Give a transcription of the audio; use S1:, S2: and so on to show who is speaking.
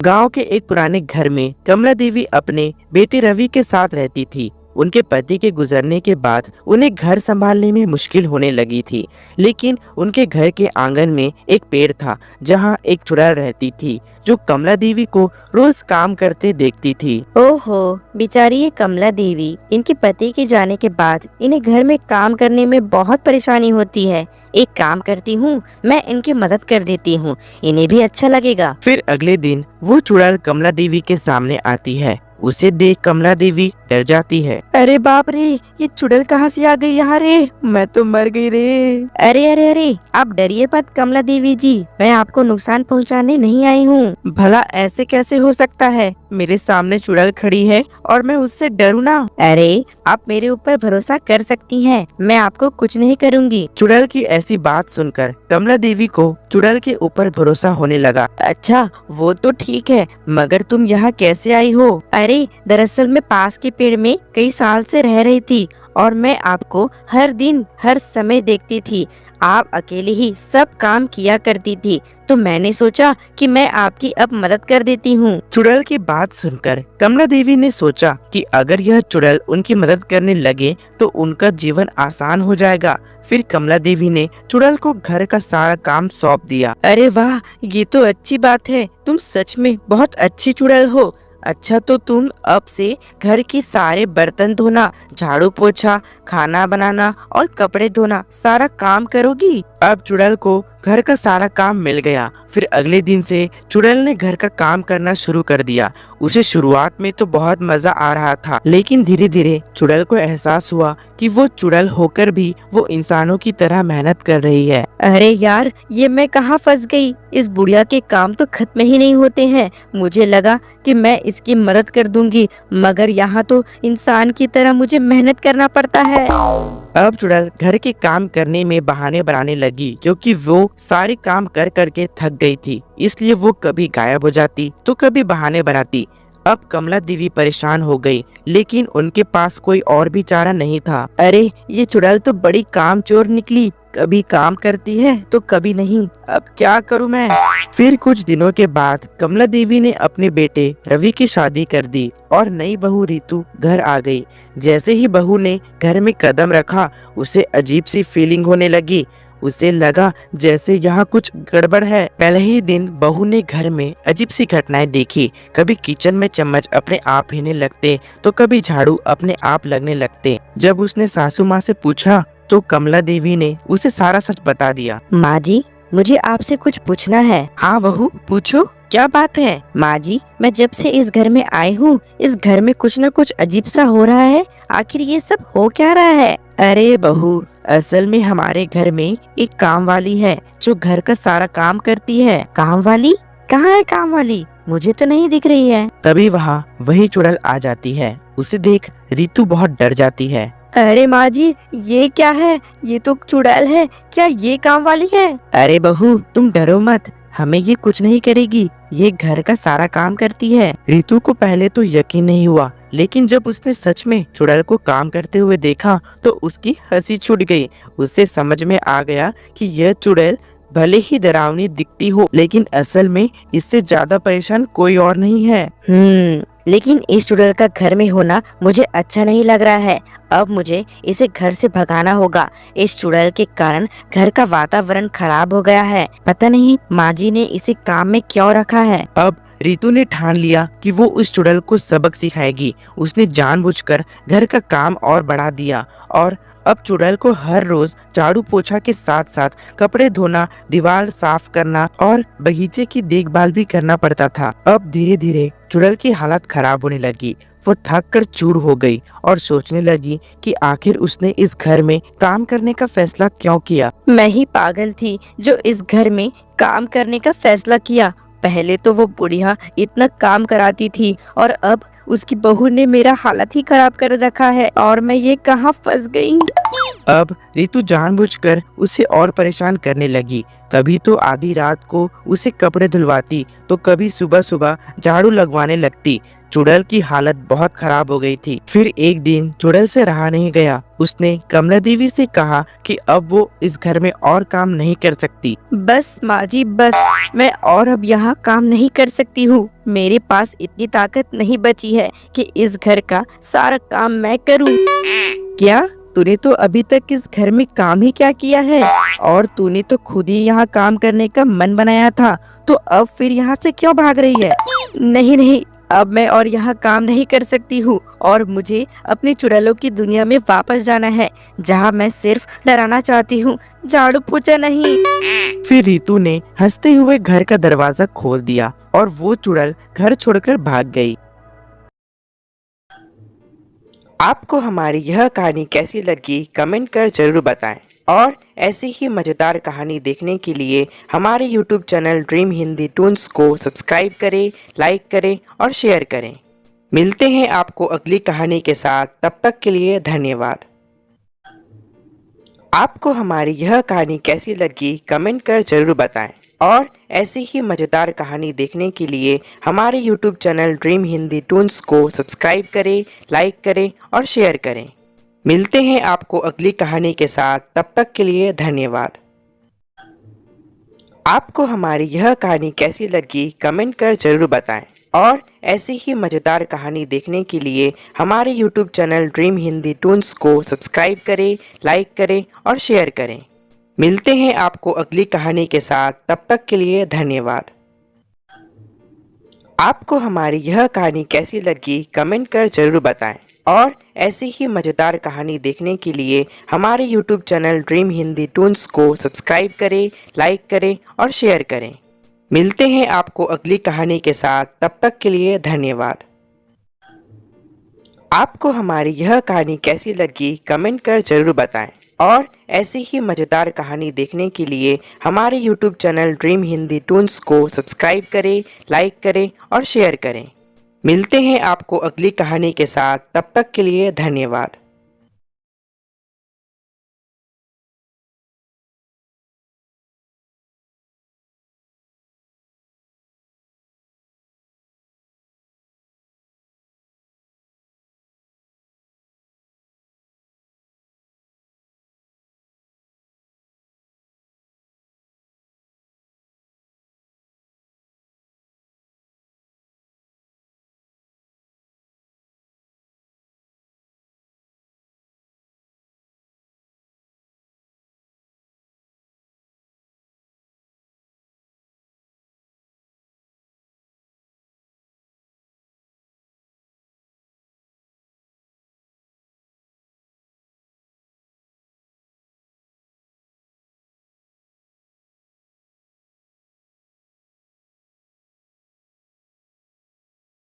S1: गांव के एक पुराने घर में कमला देवी अपने बेटे रवि के साथ रहती थी। उनके पति के गुजरने के बाद उन्हें घर संभालने में मुश्किल होने लगी थी। लेकिन उनके घर के आंगन में एक पेड़ था जहां एक चुड़ैल रहती थी जो कमला देवी को रोज काम करते देखती थी।
S2: ओहो, बेचारी ये कमला देवी, इनके पति के जाने के बाद इन्हें घर में काम करने में बहुत परेशानी होती है। एक काम करती हूँ, मैं इनकी मदद कर देती हूँ, इन्हें भी अच्छा लगेगा।
S1: फिर अगले दिन वो चुड़ैल कमला देवी के सामने आती है। उसे देख कमला देवी डर जाती है। अरे बाप रे, ये चुड़ैल कहाँ से आ गई यहाँ रे, मैं तो मर गई रे।
S2: अरे अरे अरे, आप डरिए मत कमला देवी जी, मैं आपको नुकसान पहुँचाने नहीं आई हूँ।
S1: भला ऐसे कैसे हो सकता है? मेरे सामने चुड़ैल खड़ी है और मैं उससे डरूं ना?
S2: अरे, आप मेरे ऊपर भरोसा कर सकती हैं, मैं आपको कुछ नहीं करूँगी।
S1: चुड़ैल की ऐसी बात सुनकर कमला देवी को चुड़ैल के ऊपर भरोसा होने लगा। अच्छा, वो तो ठीक है, मगर तुम यहाँ कैसे आई हो?
S2: अरे, दरअसल मैं पास के पेड़ में कई साल से रह रही थी और मैं आपको हर दिन हर समय देखती थी। आप अकेले ही सब काम किया करती थी, तो मैंने सोचा कि मैं आपकी अब मदद कर देती हूँ।
S1: चुड़ैल की बात सुनकर कमला देवी ने सोचा कि अगर यह चुड़ैल उनकी मदद करने लगे तो उनका जीवन आसान हो जाएगा। फिर कमला देवी ने चुड़ैल को घर का सारा काम सौंप दिया। अरे वाह, ये तो अच्छी बात है, तुम सच में बहुत अच्छी चुड़ैल हो। अच्छा, तो तुम अब से घर की सारे बर्तन धोना, झाड़ू पोछा, खाना बनाना और कपड़े धोना सारा काम करोगी। अब चुड़ैल को घर का सारा काम मिल गया। फिर अगले दिन से चुड़ैल ने घर का काम करना शुरू कर दिया। उसे शुरुआत में तो बहुत मजा आ रहा था, लेकिन धीरे धीरे चुड़ैल को एहसास हुआ कि वो चुड़ैल होकर भी वो इंसानों की तरह मेहनत कर रही है।
S2: अरे यार, ये मैं कहाँ फंस गई? इस बुढ़िया के काम तो खत्म ही नहीं होते हैं। मुझे लगा कि मैं इसकी मदद कर दूंगी, मगर यहाँ तो इंसान की तरह मुझे मेहनत करना पड़ता है।
S1: अब चुड़ैल घर के काम करने में बहाने बनाने लगी, क्योंकि वो सारे काम कर करके थक गई थी। इसलिए वो कभी गायब हो जाती तो कभी बहाने बनाती। अब कमला देवी परेशान हो गई, लेकिन उनके पास कोई और भी चारा नहीं था। अरे, ये चुड़ैल तो बड़ी कामचोर निकली, कभी काम करती है तो कभी नहीं। अब क्या करूं मैं? फिर कुछ दिनों के बाद कमला देवी ने अपने बेटे रवि की शादी कर दी और नई बहू रीतू घर आ गई। जैसे ही बहू ने घर में कदम रखा, उसे अजीब सी फीलिंग होने लगी। उसे लगा जैसे यहाँ कुछ गड़बड़ है। पहले ही दिन बहू ने घर में अजीब सी घटनाएं देखी। कभी किचन में चम्मच अपने आप हिलने लगते तो कभी झाड़ू अपने आप लगने लगते। जब उसने सासू माँ से पूछा तो कमला देवी ने उसे सारा सच बता दिया।
S2: माँ जी, मुझे आपसे कुछ पूछना है।
S1: हाँ बहू, पूछो, क्या बात है?
S2: माँ जी, मैं जब से इस घर में आई हूँ, इस घर में कुछ न कुछ अजीब सा हो रहा है। आखिर ये सब हो क्या रहा है?
S1: अरे बहू, असल में हमारे घर में एक काम वाली है जो घर का सारा काम करती है।
S2: काम वाली? कहाँ है काम वाली? मुझे तो नहीं दिख रही है।
S1: तभी वहाँ वही चुड़ैल आ जाती है। उसे देख रीतू बहुत डर जाती है।
S2: अरे माँ जी, ये क्या है? ये तो चुड़ैल है, क्या ये काम वाली है?
S1: अरे बहू, तुम डरो मत, हमें ये कुछ नहीं करेगी, ये घर का सारा काम करती है। रीतू को पहले तो यकीन नहीं हुआ, लेकिन जब उसने सच में चुड़ैल को काम करते हुए देखा तो उसकी हंसी छूट गई। उसे समझ में आ गया कि यह चुड़ैल भले ही डरावनी दिखती हो, लेकिन असल में इससे ज्यादा परेशान कोई और नहीं है।
S2: लेकिन इस चुड़ैल का घर में होना मुझे अच्छा नहीं लग रहा है। अब मुझे इसे घर से भगाना होगा। इस चुड़ैल के कारण घर का वातावरण खराब हो गया है। पता नहीं माँ जी ने इसे काम में क्यों रखा है।
S1: अब रीतू ने ठान लिया कि वो उस चुड़ैल को सबक सिखाएगी। उसने जानबूझकर घर का काम और बढ़ा दिया और अब चुड़ैल को हर रोज झाड़ू पोछा के साथ साथ कपड़े धोना, दीवार साफ करना और बगीचे की देखभाल भी करना पड़ता था। अब धीरे धीरे चुड़ैल की हालत खराब होने लगी। वो थक कर चूर हो गई और सोचने लगी कि आखिर उसने इस घर में काम करने का फैसला क्यों किया।
S2: मैं ही पागल थी जो इस घर में काम करने का फैसला किया। पहले तो वो बुढ़िया इतना काम कराती थी और अब उसकी बहू ने मेरा हालत ही खराब कर रखा है और मैं ये कहाँ फंस गई।
S1: अब रीतू जानबूझकर उसे और परेशान करने लगी। कभी तो आधी रात को उसे कपड़े धुलवाती तो कभी सुबह सुबह झाड़ू लगवाने लगती। चुड़ैल की हालत बहुत खराब हो गई थी। फिर एक दिन चुड़ैल से रहा नहीं गया। उसने कमला देवी से कहा कि अब वो इस घर में और काम नहीं कर सकती।
S2: बस माँ जी बस, मैं और अब यहाँ काम नहीं कर सकती हूँ। मेरे पास इतनी ताकत नहीं बची है कि इस घर का सारा काम मैं करूँ।
S1: क्या? तूने तो अभी तक इस घर में काम ही क्या किया है? और तूने तो खुद ही यहाँ काम करने का मन बनाया था, तो अब फिर यहाँ से क्यों भाग रही है?
S2: नहीं नहीं, अब मैं और यहाँ काम नहीं कर सकती हूँ और मुझे अपनी चुड़ैलों की दुनिया में वापस जाना है, जहाँ मैं सिर्फ डराना चाहती हूँ, झाड़ू पोछा नहीं।
S1: फिर रितु ने हंसते हुए घर का दरवाजा खोल दिया और वो चुड़ैल घर छोड़कर भाग गई। आपको हमारी यह कहानी कैसी लगी कमेंट कर जरूर बताएं और ऐसी ही मज़ेदार कहानी देखने के लिए हमारे YouTube channel dream Hindi Toons को सब्सक्राइब करें, लाइक करें और शेयर करें। मिलते हैं आपको अगली कहानी के साथ, तब तक के लिए धन्यवाद। आपको हमारी यह कहानी कैसी लगी कमेंट कर जरूर बताएं और ऐसी ही मज़ेदार कहानी देखने के लिए हमारे YouTube channel dream Hindi Toons को सब्सक्राइब करें, लाइक करें और शेयर करें। मिलते हैं आपको अगली कहानी के साथ, तब तक के लिए धन्यवाद। आपको हमारी यह कहानी कैसी लगी कमेंट कर जरूर बताएं और ऐसी ही मज़ेदार कहानी देखने के लिए हमारे YouTube channel dream Hindi Toons को सब्सक्राइब करें, लाइक करें और शेयर करें। मिलते हैं आपको अगली कहानी के साथ, तब तक के लिए धन्यवाद। आपको हमारी यह कहानी कैसी लगी कमेंट कर जरूर बताएं और ऐसी ही मज़ेदार कहानी देखने के लिए हमारे YouTube channel dream Hindi Toons को सब्सक्राइब करें, लाइक करें और शेयर करें। मिलते हैं आपको अगली कहानी के साथ, तब तक के लिए धन्यवाद। आपको हमारी यह कहानी कैसी लगी कमेंट कर जरूर बताएं और ऐसी ही मज़ेदार कहानी देखने के लिए हमारे YouTube channel dream Hindi Toons को सब्सक्राइब करें, लाइक करें और शेयर करें। मिलते हैं आपको अगली कहानी के साथ, तब तक के लिए धन्यवाद।